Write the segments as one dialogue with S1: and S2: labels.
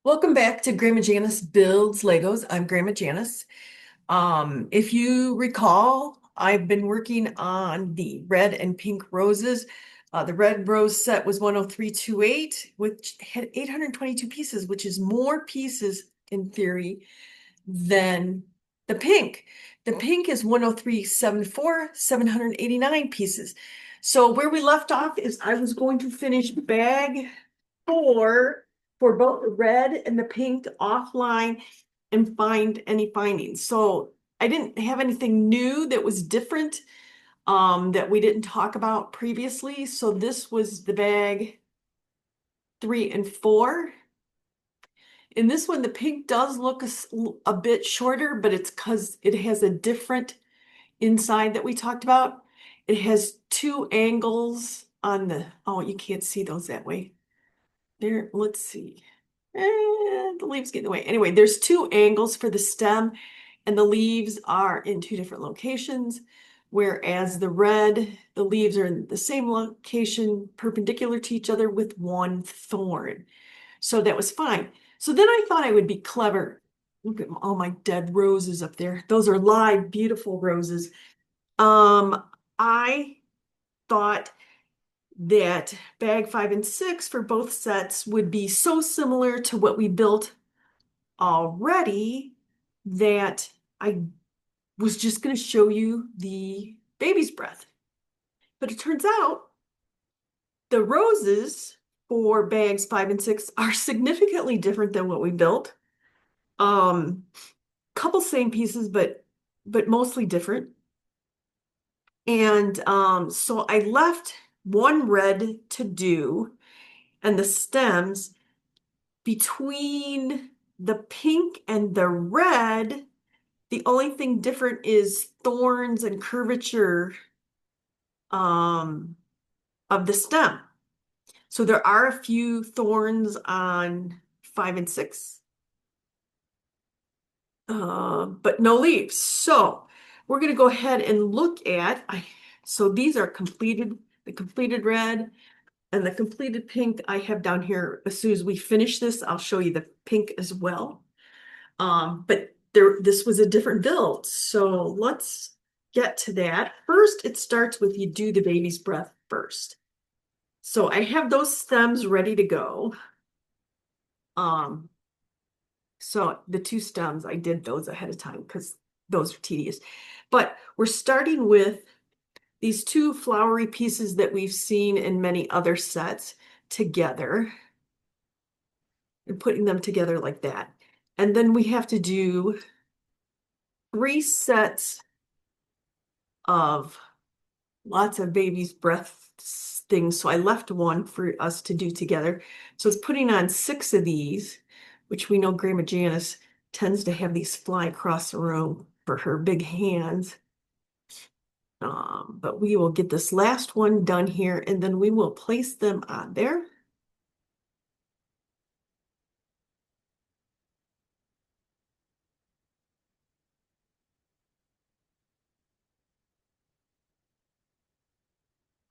S1: Welcome back to Grandma Janice Builds Legos. I'm Grandma Janice. If you recall, I've been working on the red and pink roses. The red rose set was 10328, which had 822 pieces, which is more pieces in theory than the pink. The pink is 10374, 789 pieces. So where we left off is I was going to finish bag four for both the red and the pink offline and find any findings. So I didn't have anything new that was different that we didn't talk about previously. So this was the bag 3 and 4. In this one, the pink does look a bit shorter, but it's because it has a different inside that we talked about. It has two angles on oh, you can't see those that way. There, let's see. The leaves get in the way. Anyway, there's two angles for the stem, and the leaves are in two different locations, whereas the leaves are in the same location, perpendicular to each other with one thorn. So that was fine. So then I thought I would be clever. Look at all my dead roses up there. Those are live, beautiful roses. I thought that bag 5 and 6 for both sets would be so similar to what we built already that I was just going to show you the baby's breath. But it turns out the roses for bags 5 and 6 are significantly different than what we built. Couple same pieces, but mostly different. And so I left one red to do, and the stems between the pink and the red, the only thing different is thorns and curvature of the stem. So there are a few thorns on 5 and 6, but no leaves. So we're going to go ahead and look at, so these are completed, the completed red and the completed pink I have down here. As soon as we finish this, I'll show you the pink as well. But this was a different build. So let's get to that. First, it starts with you do the baby's breath first. So I have those stems ready to go. So the two stems, I did those ahead of time because those are tedious. But we're starting with these two flowery pieces that we've seen in many other sets together and putting them together like that. And then we have to do 3 sets of lots of baby's breath things. So I left one for us to do together. So it's putting on 6 of these, which we know Grandma Janice tends to have these fly across the room for her big hands. But we will get this last one done here, and then we will place them on there.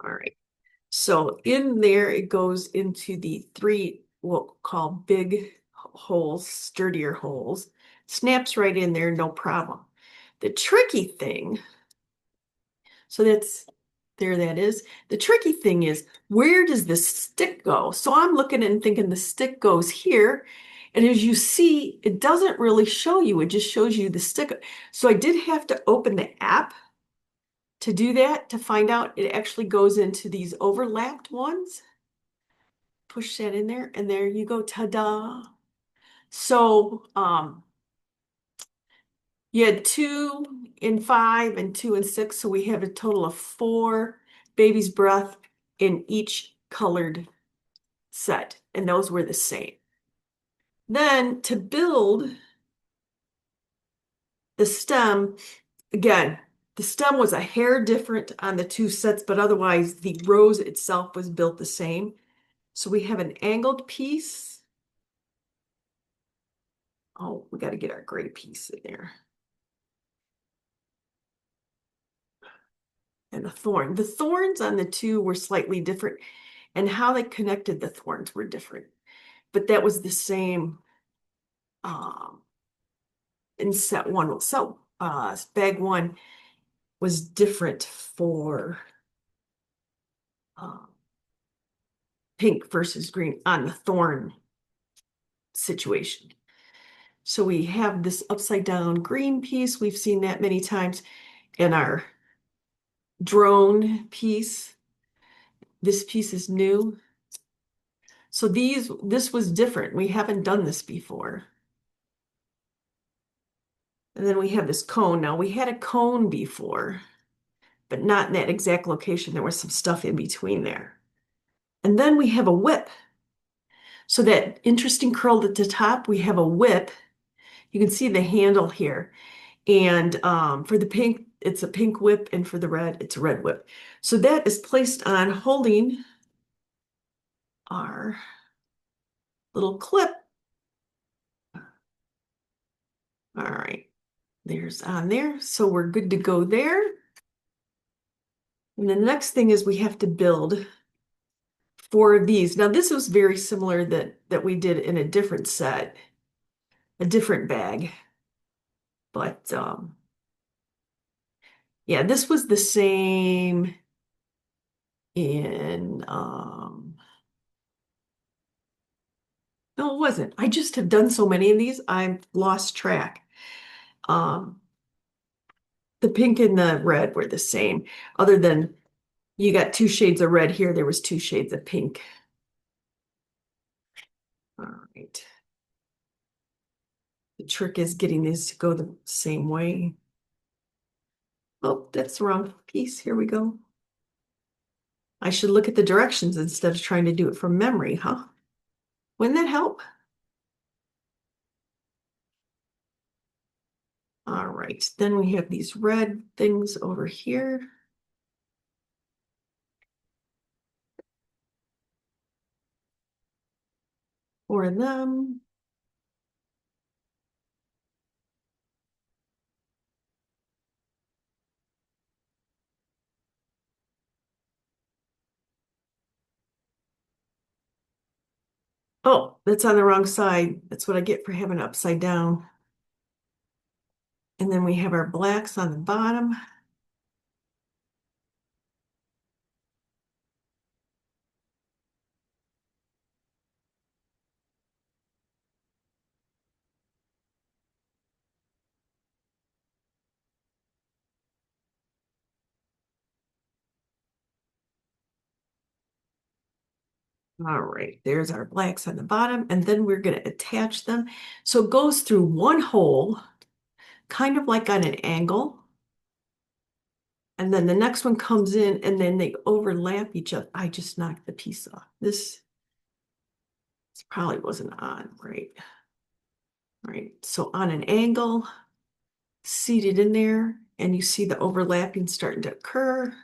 S1: All right. So in there, it goes into the 3, what we'll call big holes, sturdier holes. Snaps right in there, no problem. The tricky thing, so there that is. The tricky thing is, where does the stick go? So I'm looking and thinking the stick goes here. And as you see, it doesn't really show you. It just shows you the stick. So I did have to open the app to do that, to find out it actually goes into these overlapped ones. Push that in there, and there you go, ta-da. So you had 2 and 5 and 2 and 6, so we have a total of 4 baby's breath in each colored set, and those were the same. Then to build the stem, again, the stem was a hair different on the 2 sets, but otherwise the rose itself was built the same. So we have an angled piece. Oh, we got to get our gray piece in there. And the thorn. The thorns on the 2 were slightly different, and how they connected the thorns were different. But that was the same um, in set one. So bag one was different for uh, pink versus green on the thorn situation. So we have this upside down green piece. We've seen that many times in our drone piece. This piece is new. So this was different. We haven't done this before. And then we have this cone. Now we had a cone before, but not in that exact location. There was some stuff in between there. And then we have a whip. So that interesting curl at the top, we have a whip. You can see the handle here. And for the pink, it's a pink whip, and for the red, it's a red whip. So that is placed on holding our little clip. All right, there's on there. So we're good to go there. And the next thing is we have to build four of these. Now this was very similar that we did in a different set, a different bag. But yeah, this was the same in no, it wasn't. I just have done so many of these, I've lost track. Um, the pink and the red were the same, other than you got two shades of red here, there was two shades of pink. All right. The trick is getting these to go the same way. Oh, that's the wrong piece. Here we go. I should look at the directions instead of trying to do it from memory, huh? Wouldn't that help? All right, then we have these red things over here. For them. Oh, that's on the wrong side. That's what I get for having it upside down. And then we have our blacks on the bottom. All right, there's our blacks on the bottom, and then we're going to attach them. So it goes through one hole, kind of like on an angle. And then the next one comes in, and then they overlap each other. I just knocked the piece off. This probably wasn't on, right? All right, so on an angle, seated in there, and you see the overlapping starting to occur.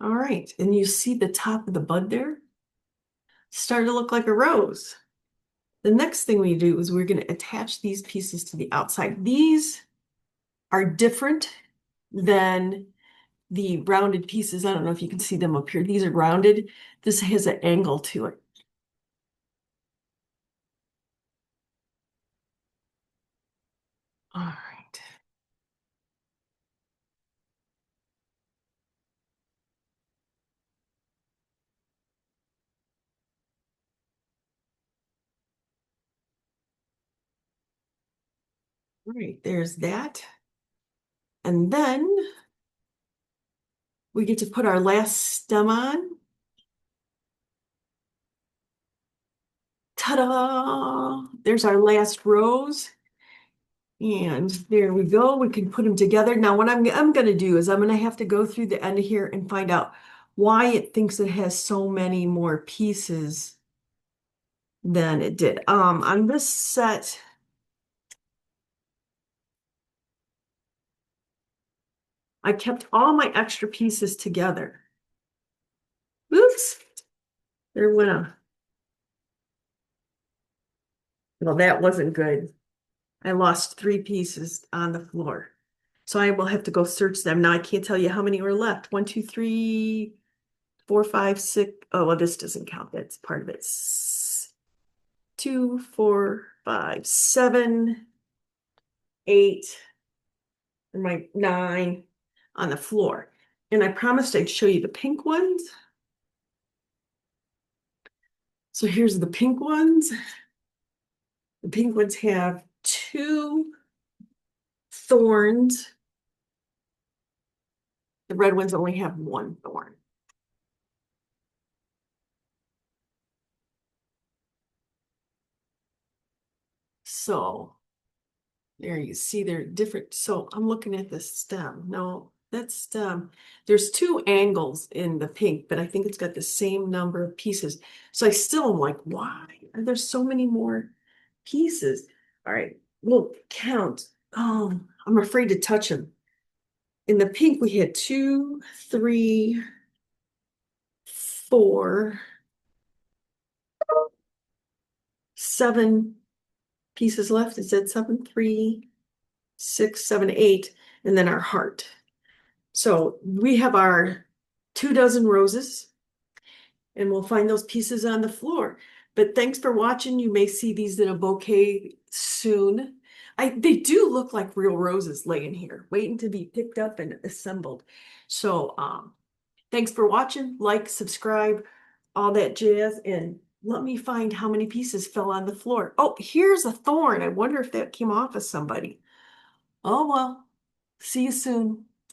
S1: All right, and you see the top of the bud there start to look like a rose. The next thing we do is we're going to attach these pieces to the outside. These are different than the rounded pieces. I don't know if you can see them up here. These are rounded. This has an angle to it. All right. All right, there's that. And then we get to put our last stem on. Ta-da! There's our last rose. And there we go. We can put them together. Now, what I'm going to do is I'm going to have to go through the end here and find out why it thinks it has so many more pieces than it did. On this set, I kept all my extra pieces together. Oops, there went a, well, that wasn't good. I lost three pieces on the floor. So I will have to go search them. Now I can't tell you how many were left. One, two, three, 4, 5, 6. Oh, well, this doesn't count. That's part of it. 2, 4, 5, 7, 8, and my 9 on the floor. And I promised I'd show you the pink ones. So here's the pink ones. The pink ones have 2 thorns. The red ones only have 1 thorn. So there you see they're different. So I'm looking at the stem. No, that stem. There's 2 angles in the pink, but I think it's got the same number of pieces. So I still am like, why are there so many more pieces? All right, we'll count. Oh, I'm afraid to touch them. In the pink, we had 2, 3, 4, 7 pieces left. Is that 7? 3, 6, 7, 8, and then our heart. So we have our 2 dozen roses, and we'll find those pieces on the floor. But thanks for watching. You may see these in a bouquet soon. They do look like real roses laying here, waiting to be picked up and assembled. So thanks for watching. Like, subscribe, all that jazz, and let me find how many pieces fell on the floor. Oh, here's a thorn. I wonder if that came off of somebody. Oh well. See you soon.